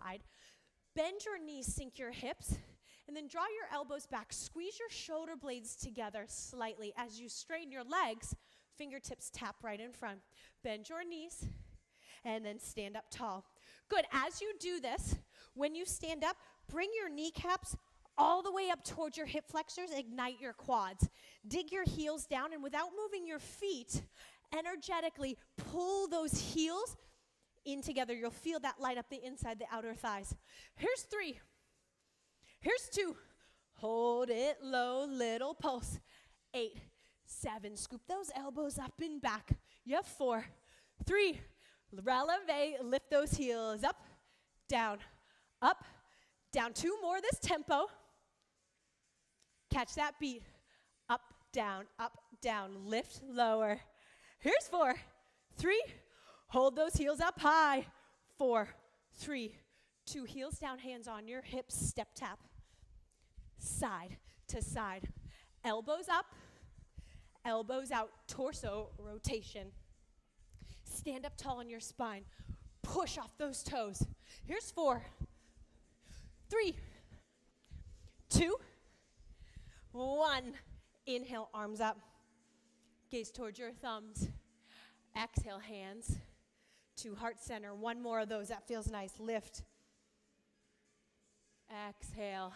wide. Bend your knees, sink your hips, and then draw your elbows back. Squeeze your shoulder blades together slightly. As you straighten your legs, fingertips tap right in front. Bend your knees, and then stand up tall. Good. As you do this, when you stand up, bring your kneecaps all the way up towards your hip flexors. Ignite your quads. Dig your heels down, and without moving your feet, energetically pull those heels in together. You'll feel that light up the inside, the outer thighs. Here's 3. Here's 2. Hold it low, little pulse. 8, 7. Scoop those elbows up and back. You have 4, 3. Releve, lift those heels up, down, 2 more this tempo. Catch that beat. Up, down, lift, lower. Here's 4, 3. Hold those heels up high. 4, 3, 2. Heels down, hands on your hips, step tap. Side to side. Elbows up, elbows out, torso rotation. Stand up tall on your spine. Push off those toes. Here's 4, 3, 2, 1. Inhale, arms up. Gaze towards your thumbs. Exhale, hands to heart center. 1 more of those. That feels nice. Lift. Exhale.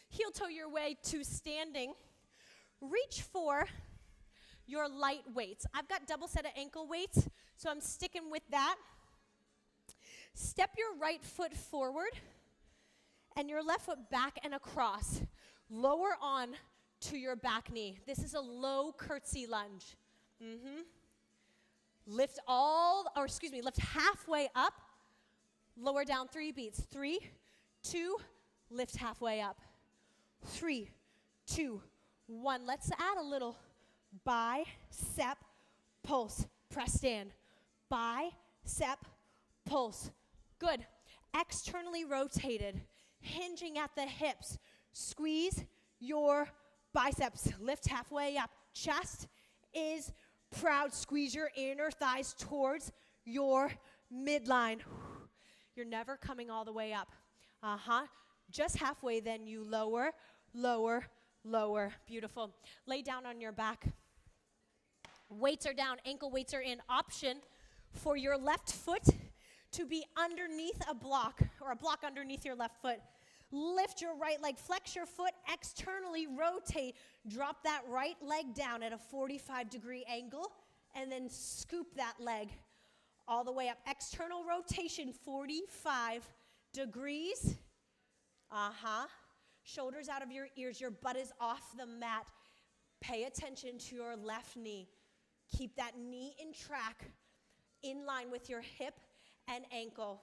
Heel toe your way to standing. Reach for your light weights. I've got double set of ankle weights, so I'm sticking with that. Step your right foot forward and your left foot back and across. Lower on to your back knee. This is a low curtsy lunge. Lift lift halfway up. Lower down 3 beats. 3, 2, lift halfway up. 3, 2, 1. Let's add a little bicep pulse. Press stand. Bicep pulse. Good. Externally rotated. Hinging at the hips. Squeeze your biceps. Lift halfway up. Chest is proud. Squeeze your inner thighs towards your midline. You're never coming all the way up. Just halfway, then you lower, lower, lower. Beautiful. Lay down on your back. Weights are down, ankle weights are in. Option for your left foot to be underneath a block, or a block underneath your left foot. Lift your right leg, flex your foot, externally rotate. Drop that right leg down at a 45-degree angle, and then scoop that leg all the way up. External rotation, 45 degrees. Shoulders out of your ears. Your butt is off the mat. Pay attention to your left knee. Keep that knee in track, in line with your hip and ankle.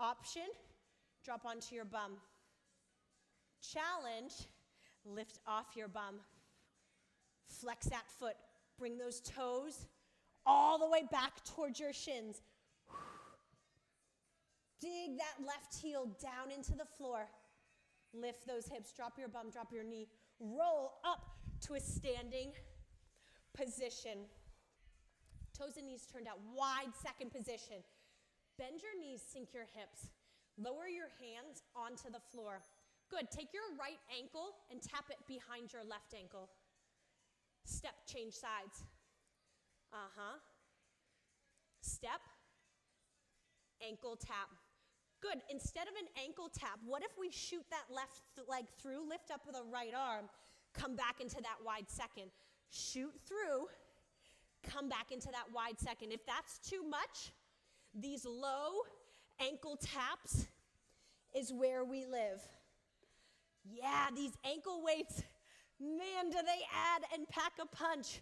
Option, drop onto your bum. Challenge, lift off your bum. Flex that foot. Bring those toes all the way back towards your shins. Dig that left heel down into the floor. Lift those hips. Drop your bum, drop your knee. Roll up to a standing position. Toes and knees turned out. Wide second position. Bend your knees, sink your hips. Lower your hands onto the floor. Good. Take your right ankle and tap it behind your left ankle. Step, change sides. Step, ankle tap. Good. Instead of an ankle tap, what if we shoot that left leg through, lift up with a right arm, come back into that wide second. Shoot through, come back into that wide second. If that's too much, these low ankle taps is where we live. Yeah, these ankle weights, man, do they add and pack a punch.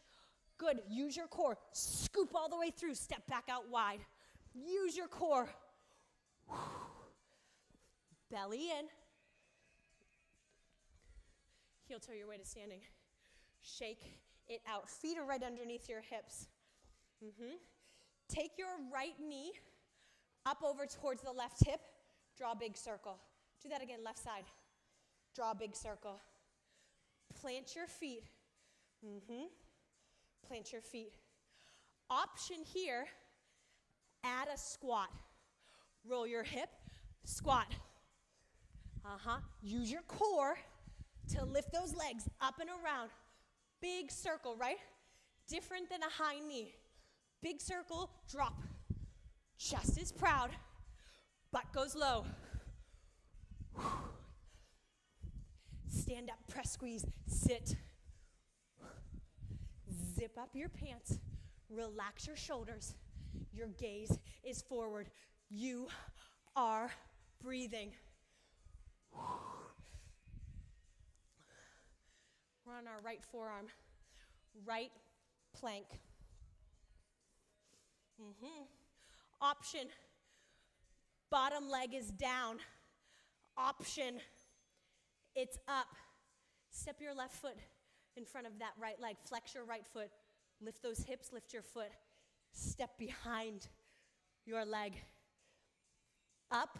Good. Use your core. Scoop all the way through. Step back out wide. Use your core. Belly in. Heel toe your way to standing. Shake it out. Feet are right underneath your hips. Take your right knee up over towards the left hip. Draw a big circle. Do that again, left side. Draw a big circle. Plant your feet. Plant your feet. Option here, add a squat. Roll your hip Squat. Use your core to lift those legs up and around. Big circle, right? Different than a high knee. Big circle, drop. Chest is proud, butt goes low. Stand up, press, squeeze, sit. Zip up your pants, relax your shoulders. Your gaze is forward. You are breathing. We're on our right forearm, right plank. Option, bottom leg is down. Option, it's up. Step your left foot in front of that right leg. Flex your right foot. Lift those hips, lift your foot. Step behind your leg. Up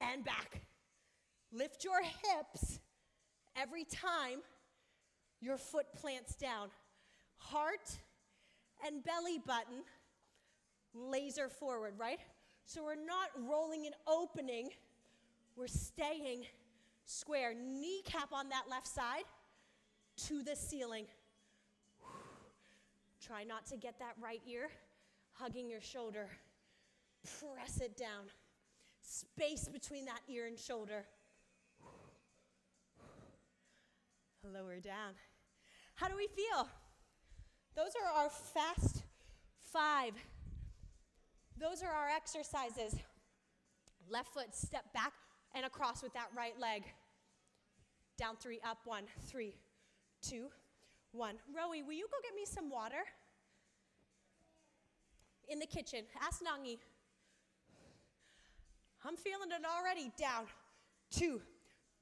and back. Lift your hips every time your foot plants down. Heart and belly button laser forward, right? So we're not rolling and opening. We're staying square. Kneecap on that left side to the ceiling. Try not to get that right ear hugging your shoulder. Press it down. Space between that ear and shoulder. Lower down. How do we feel? Those are our fast 5. Those are our exercises. Left foot, step back and across with that right leg. Down 3, up 1, 3, 2, 1. Rowie, will you go get me some water? In the kitchen. Ask Nangi. I'm feeling it already. Down, 2,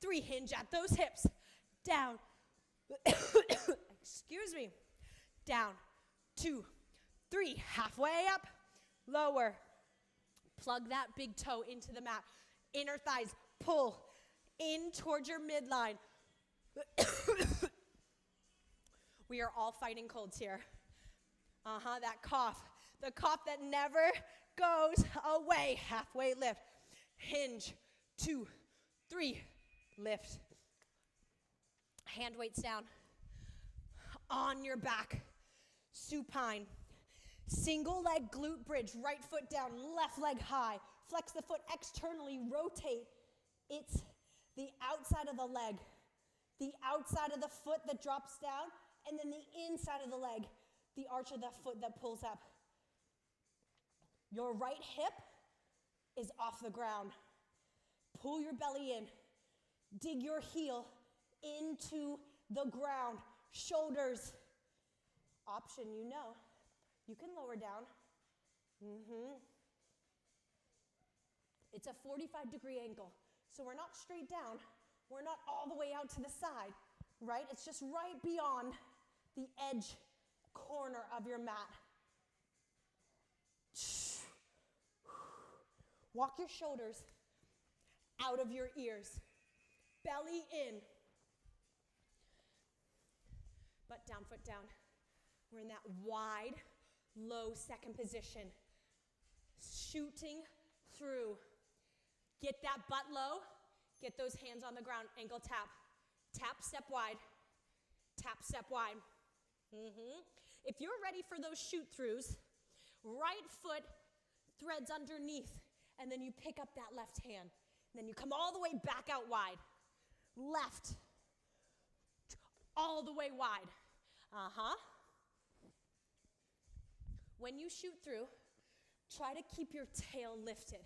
3. Hinge at those hips. Down. Excuse me. Down, 2, 3. Halfway up. Lower. Plug that big toe into the mat. Inner thighs, pull in towards your midline. We are all fighting colds here. That cough. The cough that never goes away. Halfway lift. Hinge. 2, 3. Lift. Hand weights down. On your back. Supine. Single leg glute bridge. Right foot down, left leg high. Flex the foot externally. Rotate. It's the outside of the leg. The outside of the foot that drops down. And then the inside of the leg. The arch of the foot that pulls up. Your right hip is off the ground. Pull your belly in. Dig your heel into the ground. Shoulders. Option, you know. You can lower down. It's a 45-degree angle. So we're not straight down. We're not all the way out to the side, right? It's just right beyond the edge corner of your mat. Walk your shoulders out of your ears. Belly in. Butt down, foot down. We're in that wide, low second position. Shooting through. Get that butt low. Get those hands on the ground. Ankle tap. Tap, step wide. Tap, step wide. If you're ready for those shoot throughs, right foot threads underneath, and then you pick up that left hand. Then you come all the way back out wide. Left. All the way wide. When you shoot through, try to keep your tail lifted.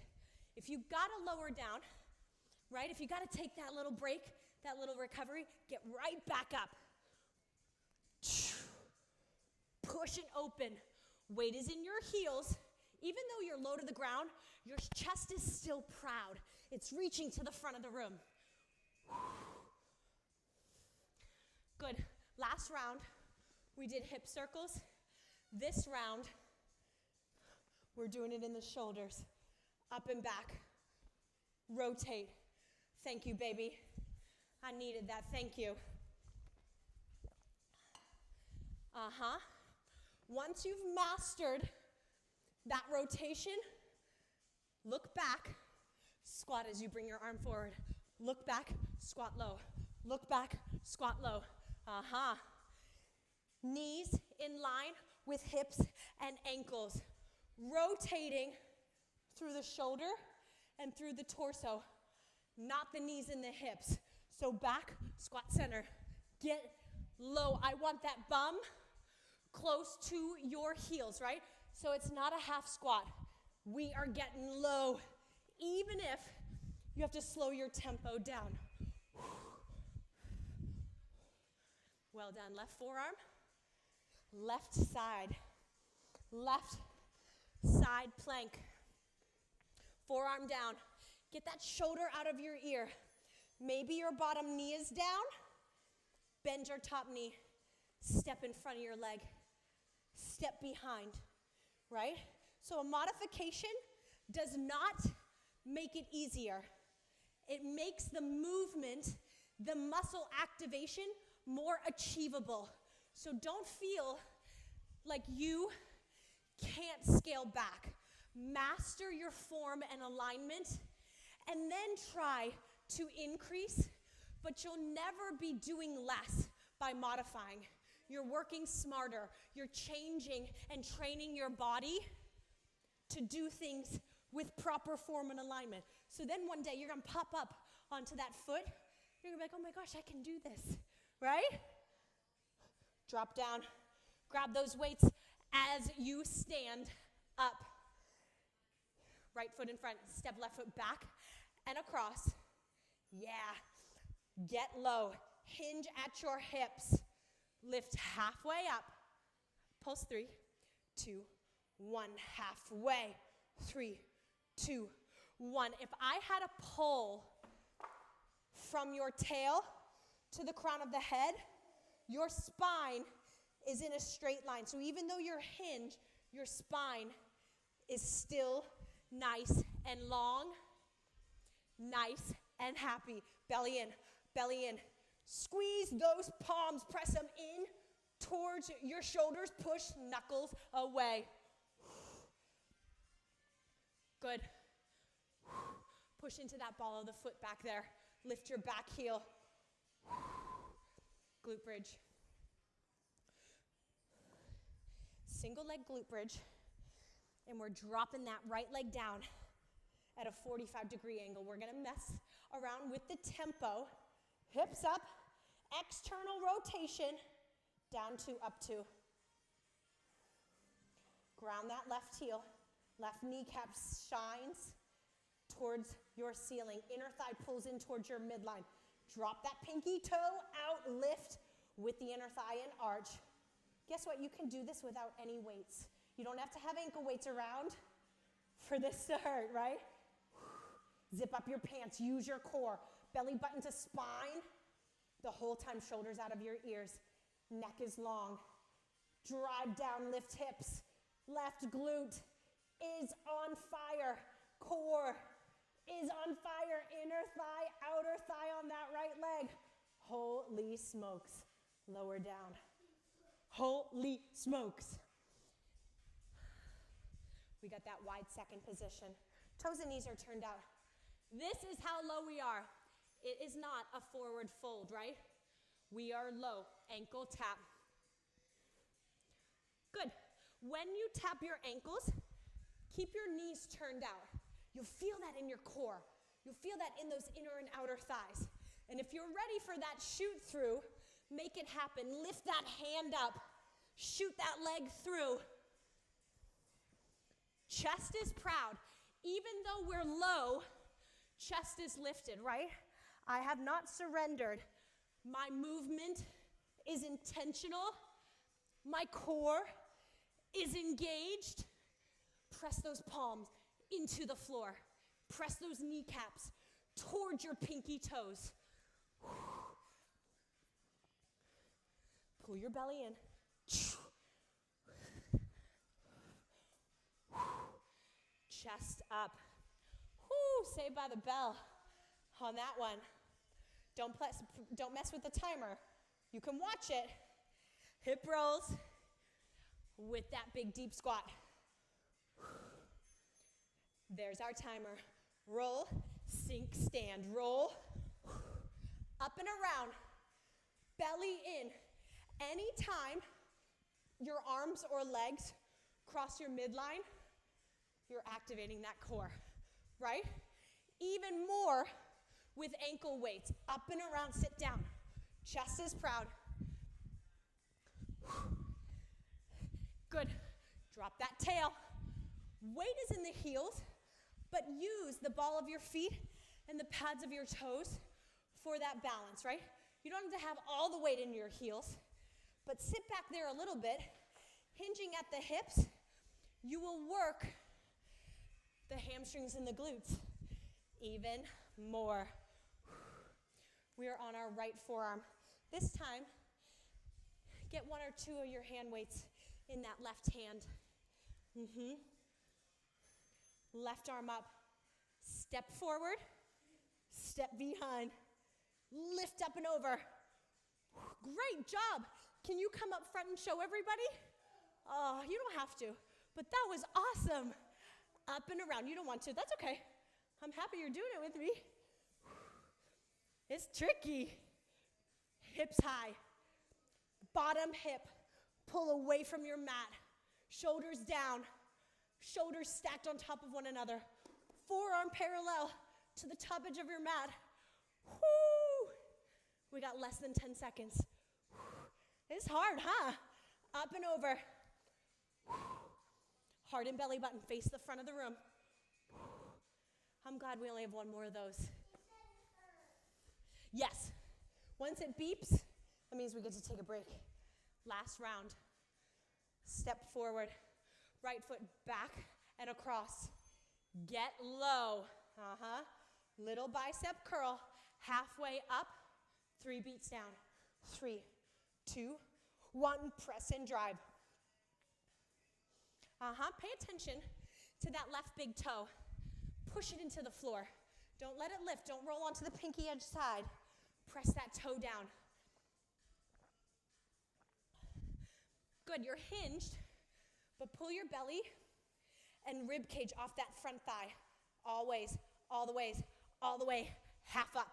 If you gotta lower down, right? If you gotta take that little break, that little recovery, get right back up. Push it open. Weight is in your heels. Even though you're low to the ground, your chest is still proud. It's reaching to the front of the room. Good. Last round, we did hip circles. This round, we're doing it in the shoulders. Up and back. Rotate. Thank you, baby. I needed that. Thank you. Once you've mastered that rotation, look back, squat as you bring your arm forward. Look back, squat low. Look back, squat low. Knees in line with hips and ankles. Rotating through the shoulder and through the torso. Not the knees and the hips. So back, squat center. Get low. I want that bum close to your heels, right? So it's not a half squat. We are getting low, even if you have to slow your tempo down. Well done. Left forearm, left side plank. Forearm down. Get that shoulder out of your ear. Maybe your bottom knee is down. Bend your top knee. Step in front of your leg. Step behind, right? So a modification does not make it easier. It makes the movement, the muscle activation, more achievable. So don't feel like you can't scale back. Master your form and alignment, and then try to increase, but you'll never be doing less by modifying. You're working smarter. You're changing and training your body to do things with proper form and alignment. So then one day you're gonna pop up onto that foot. You're gonna be like, oh my gosh, I can do this, right? Drop down. Grab those weights as you stand up. Right foot in front, step left foot back and across. Yeah. Get low. Hinge at your hips. Lift halfway up. Pulse 3, 2, 1. Halfway. 3, 2, 1. If I had a pull from your tail to the crown of the head, your spine is in a straight line. So even though you're hinged, your spine is still nice and long, nice and happy. Belly in, belly in. Squeeze those palms, press them in towards your shoulders, push knuckles away. Good. Push into that ball of the foot back there. Lift your back heel. Glute bridge. Single leg glute bridge. And we're dropping that right leg down at a 45-degree angle. We're gonna mess around with the tempo. Hips up, external rotation, down 2, up 2. Ground that left heel. Left kneecap shines towards your ceiling. Inner thigh pulls in towards your midline. Drop that pinky toe out, lift with the inner thigh and arch. Guess what? You can do this without any weights. You don't have to have ankle weights around for this to hurt, right? Zip up your pants, use your core. Belly button to spine. The whole time, shoulders out of your ears. Neck is long. Drive down, lift hips. Left glute is on fire. Core is on fire. Inner thigh, outer thigh on that right leg. Holy smokes. Lower down. Holy smokes. We got that wide second position. Toes and knees are turned out. This is how low we are. It is not a forward fold, right? We are low. Ankle tap. Good. When you tap your ankles, keep your knees turned out. You'll feel that in your core. You'll feel that in those inner and outer thighs. And if you're ready for that shoot through, make it happen. Lift that hand up. Shoot that leg through. Chest is proud. Even though we're low, chest is lifted, right? I have not surrendered. My movement is intentional. My core is engaged. Press those palms into the floor. Press those kneecaps towards your pinky toes. Pull your belly in. Chest up. Saved by the bell on that one. Don't mess with the timer. You can watch it. Hip rolls with that big deep squat. There's our timer. Roll, sink, stand, roll, up and around, belly in. Anytime your arms or legs cross your midline, you're activating that core, right? Even more with ankle weights, up and around, sit down. Chest is proud. Good. Drop that tail. Weight is in the heels, but use the ball of your feet and the pads of your toes for that balance, right? You don't have to have all the weight in your heels, but sit back there a little bit, hinging at the hips. You will work the hamstrings and the glutes even more. We are on our right forearm. This time, get one or two of your hand weights in that left hand. Left arm up. Step forward, step behind. Lift up and over. Great job. Can you come up front and show everybody? Oh, you don't have to, but that was awesome. Up and around. You don't want to. That's okay. I'm happy you're doing it with me. It's tricky. Hips high. Bottom hip. Pull away from your mat. Shoulders down. Shoulders stacked on top of one another. Forearm parallel to the top edge of your mat. Whoo! We got less than 10 seconds. It's hard, huh? Up and over. Heart and belly button, face the front of the room. I'm glad we only have one more of those. Yes. Once it beeps, that means we get to take a break. Last round. Step forward. Right foot back and across. Get low. Little bicep curl. Halfway up. 3 beats down. 3, 2, 1. Press and drive. Pay attention to that left big toe. Push it into the floor. Don't let it lift. Don't roll onto the pinky edge side. Press that toe down. Good, you're hinged, but pull your belly and rib cage off that front thigh. Always, all the ways, all the way. Half up.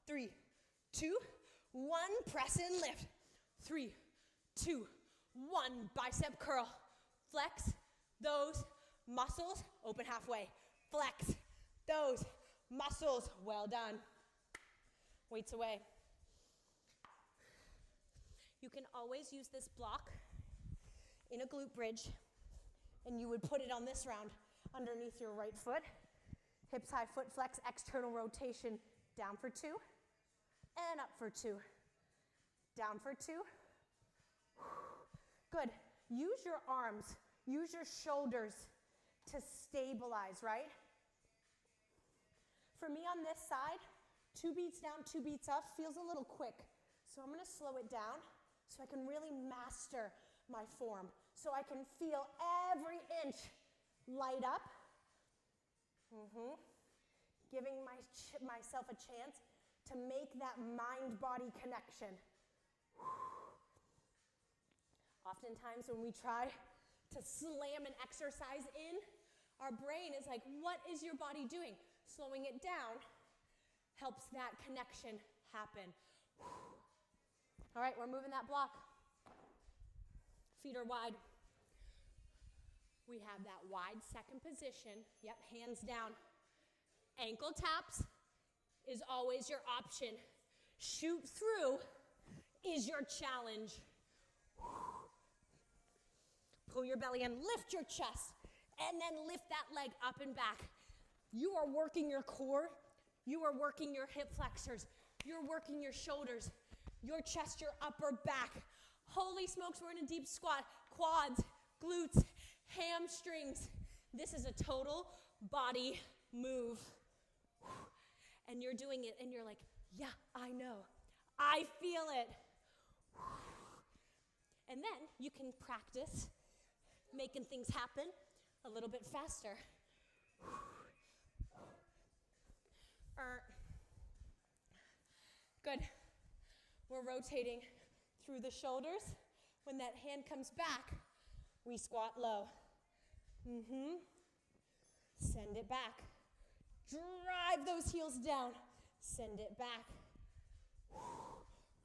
3, 2, 1. Press and lift. 3, 2, 1. Bicep curl. Flex those muscles. Open halfway. Flex those muscles. Well done. Weights away. You can always use this block in a glute bridge, and you would put it on this round underneath your right foot. Hips high, foot flex, external rotation. Down for 2, and up for 2. Down for 2. Good. Use your arms, use your shoulders to stabilize, right? For me on this side, 2 beats down, 2 beats up feels a little quick. So I'm gonna slow it down so I can really master my form, so I can feel every inch light up. Giving myself a chance to make that mind-body connection. Oftentimes when we try to slam an exercise in, our brain is like, what is your body doing? Slowing it down helps that connection happen. All right, we're moving that block. Feet are wide. We have that wide second position. Yep, hands down. Ankle taps is always your option. Shoot through is your challenge. Pull your belly in, lift your chest, and then lift that leg up and back. You are working your core. You are working your hip flexors. You're working your shoulders, your chest, your upper back. Holy smokes, we're in a deep squat. Quads, glutes, hamstrings. This is a total body move. And you're doing it, and you're like, yeah, I know. I feel it. And then you can practice making things happen a little bit faster. Good. We're rotating through the shoulders. When that hand comes back, we squat low. Send it back. Drive those heels down. Send it back.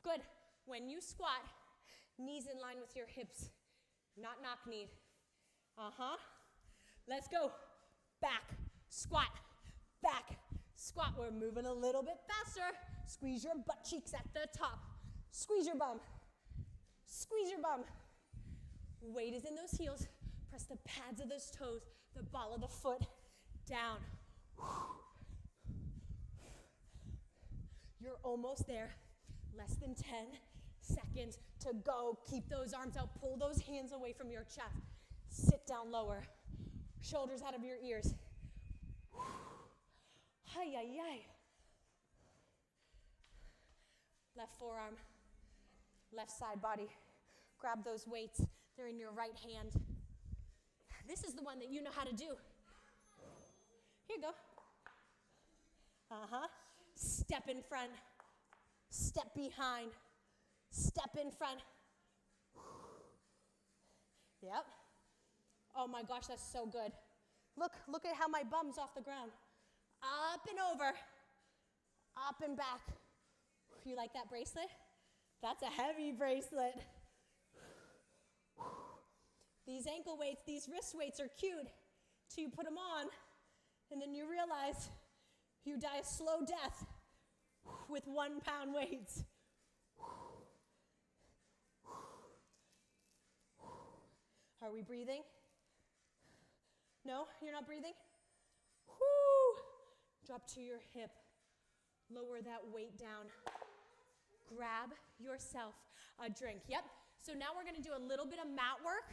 Good. When you squat, knees in line with your hips, not knock-kneed. Let's go. Back, squat, back, squat. We're moving a little bit faster. Squeeze your butt cheeks at the top. Squeeze your bum. Squeeze your bum. Weight is in those heels. Press the pads of those toes, the ball of the foot down. You're almost there. Less than 10 seconds to go. Keep those arms out. Pull those hands away from your chest. Sit down lower. Shoulders out of your ears. Hi, hi, hi. Left forearm, left side body. Grab those weights. They're in your right hand. This is the one that you know how to do. Here you go. Step in front. Step behind. Step in front. Yep. Oh my gosh, that's so good. Look at how my bum's off the ground. Up and over. Up and back. You like that bracelet? That's a heavy bracelet. These ankle weights, these wrist weights are cute till you put them on, and then you realize you die a slow death with 1 pound weights. Are we breathing? No, you're not breathing? Whoo! Drop to your hip. Lower that weight down. Grab yourself a drink. Yep. So now we're going to do a little bit of mat work.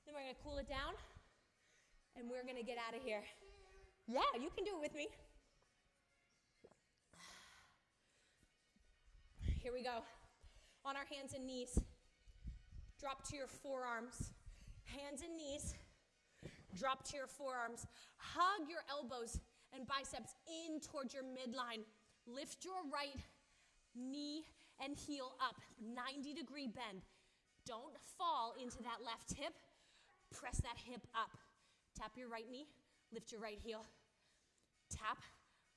Then we're going to cool it down. And we're going to get out of here. Yeah, you can do it with me. Here we go. On our hands and knees. Drop to your forearms. Hands and knees. Drop to your forearms. Hug your elbows and biceps in towards your midline. Lift your right knee and heel up. 90-degree bend. Don't fall into that left hip. Press that hip up. Tap your right knee. Lift your right heel. Tap,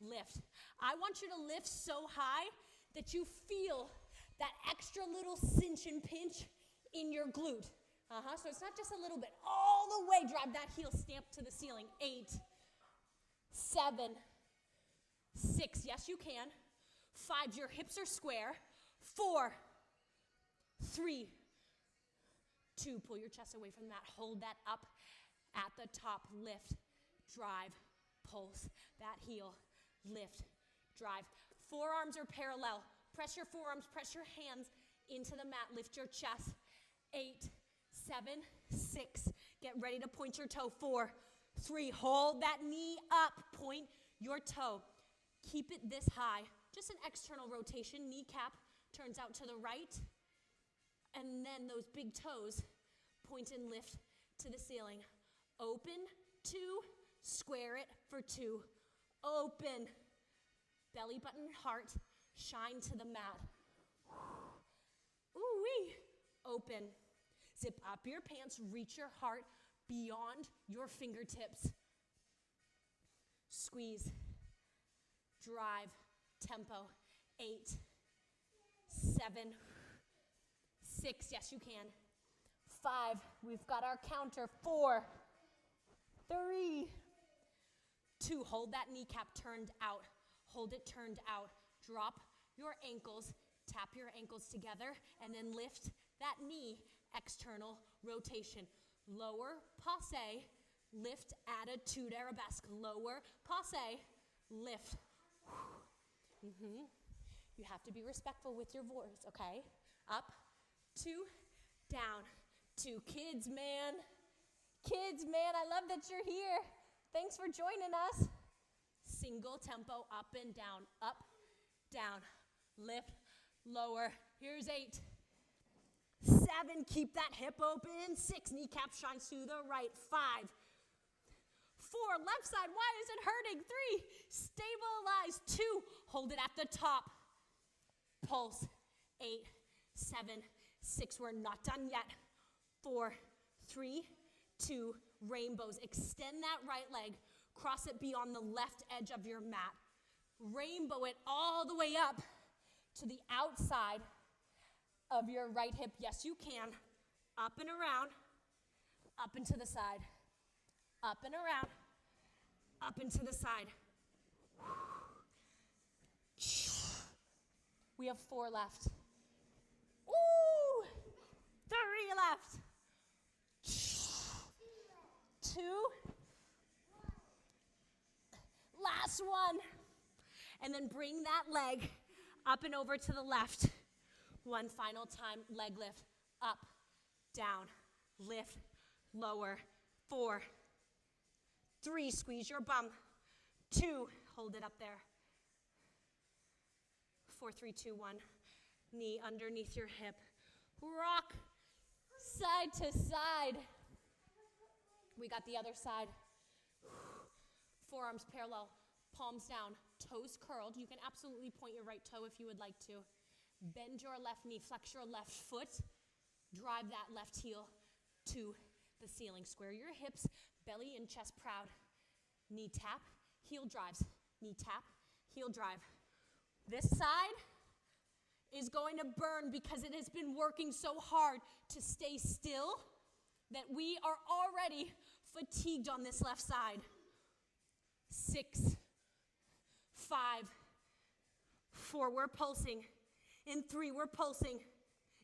lift. I want you to lift so high that you feel that extra little cinch and pinch in your glute. So it's not just a little bit. All the way, drive that heel stamped to the ceiling. 8, 7, 6, yes you can. 5, your hips are square. 4, 3, 2, pull your chest away from that. Hold that up at the top. Lift, drive, pulse that heel. Lift, drive. Forearms are parallel. Press your forearms, press your hands into the mat. Lift your chest. 8, 7, 6. Get ready to point your toe. 4, 3. Hold that knee up. Point your toe. Keep it this high. Just an external rotation. Kneecap turns out to the right. And then those big toes point and lift to the ceiling. Open, 2. Square it for 2. Open. Belly button, heart. Shine to the mat. Ooh-wee. Open. Zip up your pants. Reach your heart beyond your fingertips. Squeeze. Drive. Tempo. 8, 7, 6. Yes, you can. 5. We've got our counter. 4, 3, 2. Hold that kneecap turned out. Hold it turned out. Drop your ankles. Tap your ankles together. And then lift that knee. External rotation. Lower, passe. Lift, attitude, arabesque. Lower, passe. Lift. You have to be respectful with your voice, okay? Up, 2, down, 2. Kids, man. Kids, man, I love that you're here. Thanks for joining us. Single tempo, up and down, lift, lower. Here's 8, 7, keep that hip open. 6, kneecap shines to the right. 5, 4, left side, why is it hurting? 3, stabilize. 2, hold it at the top. Pulse. 8, 7, 6, we're not done yet. 4, 3, 2, rainbows. Extend that right leg. Cross it beyond the left edge of your mat. Rainbow it all the way up to the outside of your right hip. Yes, you can. Up and around, up and to the side. Up and around, up and to the side. We have 4 left. Ooh, 3 left. 2. Last one. And then bring that leg up and over to the left. One final time, leg lift. Up, down, lift, lower. 4, 3, squeeze your bum. 2, hold it up there. 4, 3, 2, 1. Knee underneath your hip. Rock side to side. We got the other side. Forearms parallel, palms down, toes curled. You can absolutely point your right toe if you would like to. Bend your left knee, flex your left foot. Drive that left heel to the ceiling. Square your hips, belly and chest proud. Knee tap, heel drives. Knee tap, heel drive. This side is going to burn because it has been working so hard to stay still that we are already fatigued on this left side. 6, 5, 4, we're pulsing. In 3, we're pulsing.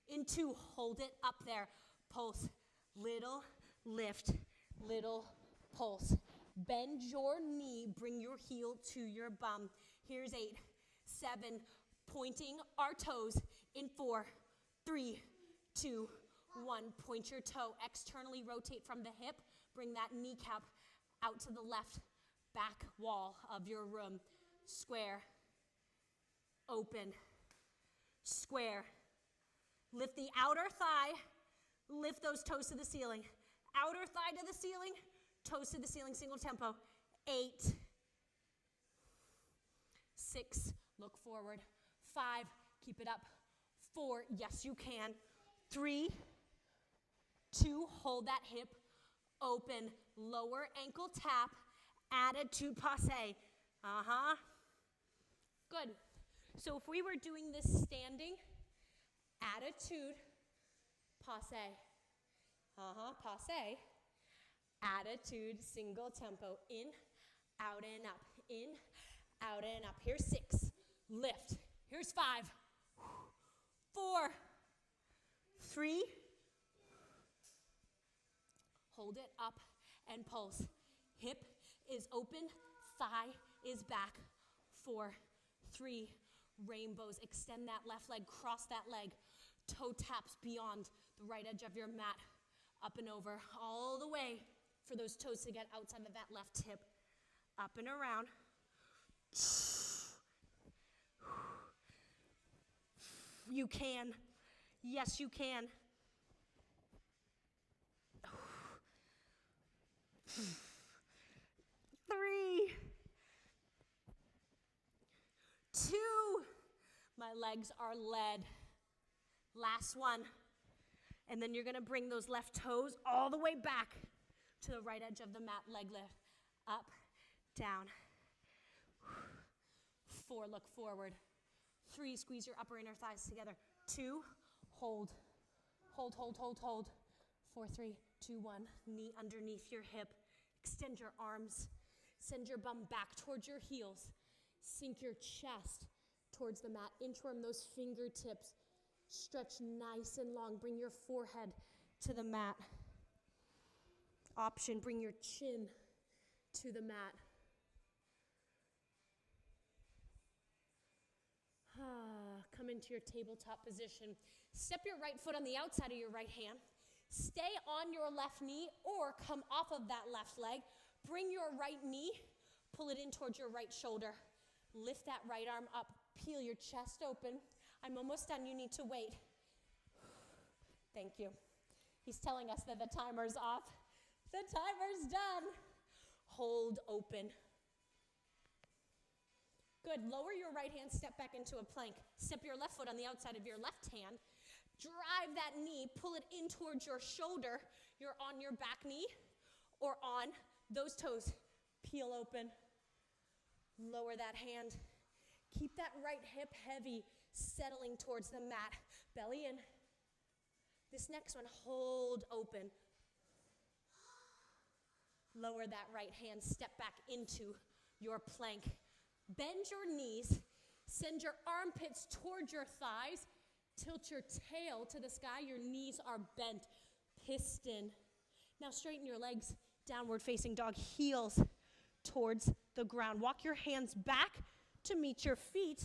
In 2, hold it up there. Pulse, little lift, little pulse. Bend your knee, bring your heel to your bum. Here's 8, 7, pointing our toes. In 4, 3, 2, 1. Point your toe, externally rotate from the hip. Bring that kneecap out to the left back wall of your room. Square, open, square. Lift the outer thigh, lift those toes to the ceiling. Outer thigh to the ceiling, toes to the ceiling, single tempo. 8, 6, look forward. 5, keep it up. 4, yes you can. 3, 2, hold that hip open. Lower ankle tap, attitude passe. Good. So if we were doing this standing, attitude passe. Passe. Attitude, single tempo. In, out and up. In, out and up. Here's 6. Lift. Here's 5. 4. 3. Hold it up and pulse. Hip is open, thigh is back. 4, 3, rainbows. Extend that left leg, cross that leg. Toe taps beyond the right edge of your mat. Up and over, all the way for those toes to get outside of that left hip. Up and around. You can. Yes, you can. 3, 2, my legs are lead. Last one. And then you're gonna bring those left toes all the way back to the right edge of the mat, leg lift. Up, down. 4, look forward. 3, squeeze your upper inner thighs together. 2, hold. Hold, hold, hold, hold. 4, 3, 2, 1, knee underneath your hip. Extend your arms. Send your bum back towards your heels. Sink your chest towards the mat. Inchworm those fingertips. Stretch nice and long. Bring your forehead to the mat. Option, bring your chin to the mat. Come into your tabletop position. Step your right foot on the outside of your right hand. Stay on your left knee or come off of that left leg. Bring your right knee, pull it in towards your right shoulder. Lift that right arm up, peel your chest open. I'm almost done, you need to wait. Thank you. He's telling us that the timer's off. The timer's done. Hold open. Good, lower your right hand, step back into a plank. Step your left foot on the outside of your left hand. Drive that knee, pull it in towards your shoulder. You're on your back knee or on those toes. Peel open. Lower that hand. Keep that right hip heavy, settling towards the mat. Belly in. This next one, hold open. Lower that right hand, step back into your plank. Bend your knees, send your armpits towards your thighs, tilt your tail to the sky, your knees are bent. Piston. Now straighten your legs, downward facing dog, heels towards the ground. Walk your hands back to meet your feet.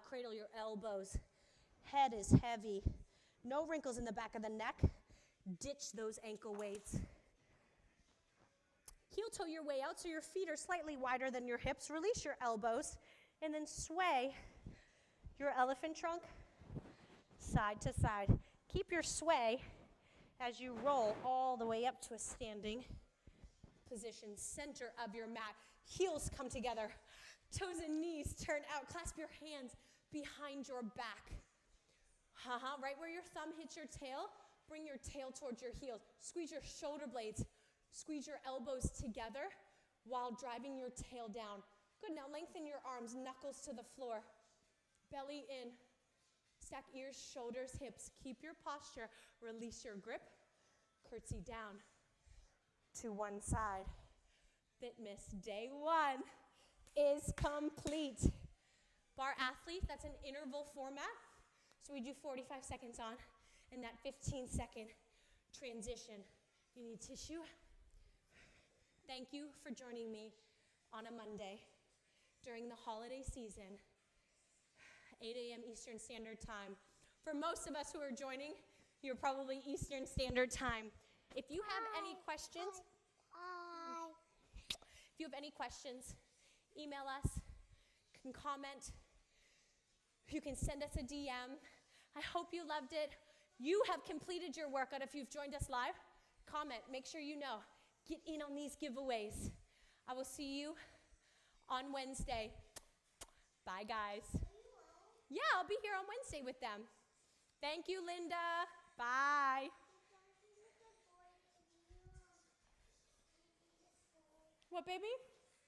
Cradle your elbows. Head is heavy. No wrinkles in the back of the neck. Ditch those ankle weights. Heel toe your way out so your feet are slightly wider than your hips. Release your elbows and then sway your elephant trunk side to side. Keep your sway as you roll all the way up to a standing position, center of your mat. Heels come together. Toes and knees turn out. Clasp your hands behind your back. Right where your thumb hits your tail, bring your tail towards your heels. Squeeze your shoulder blades. Squeeze your elbows together while driving your tail down. Good, now lengthen your arms, knuckles to the floor. Belly in. Stack ears, shoulders, hips. Keep your posture. Release your grip. Curtsy down to one side. Fitness day 1 is complete. Bar athlete, that's an interval format. So we do 45 seconds on and that 15-second transition. You need tissue. Thank you for joining me on a Monday during the holiday season, 8 a.m. Eastern Standard Time. For most of us who are joining, you're probably Eastern Standard Time. If you have any questions, if you have any questions, email us, can comment, you can send us a DM. I hope you loved it. You have completed your workout. If you've joined us live, comment, make sure you know. Get in on these giveaways. I will see you on Wednesday. Bye, guys. Yeah, I'll be here on Wednesday with them. Thank you, Linda. Bye. What, baby?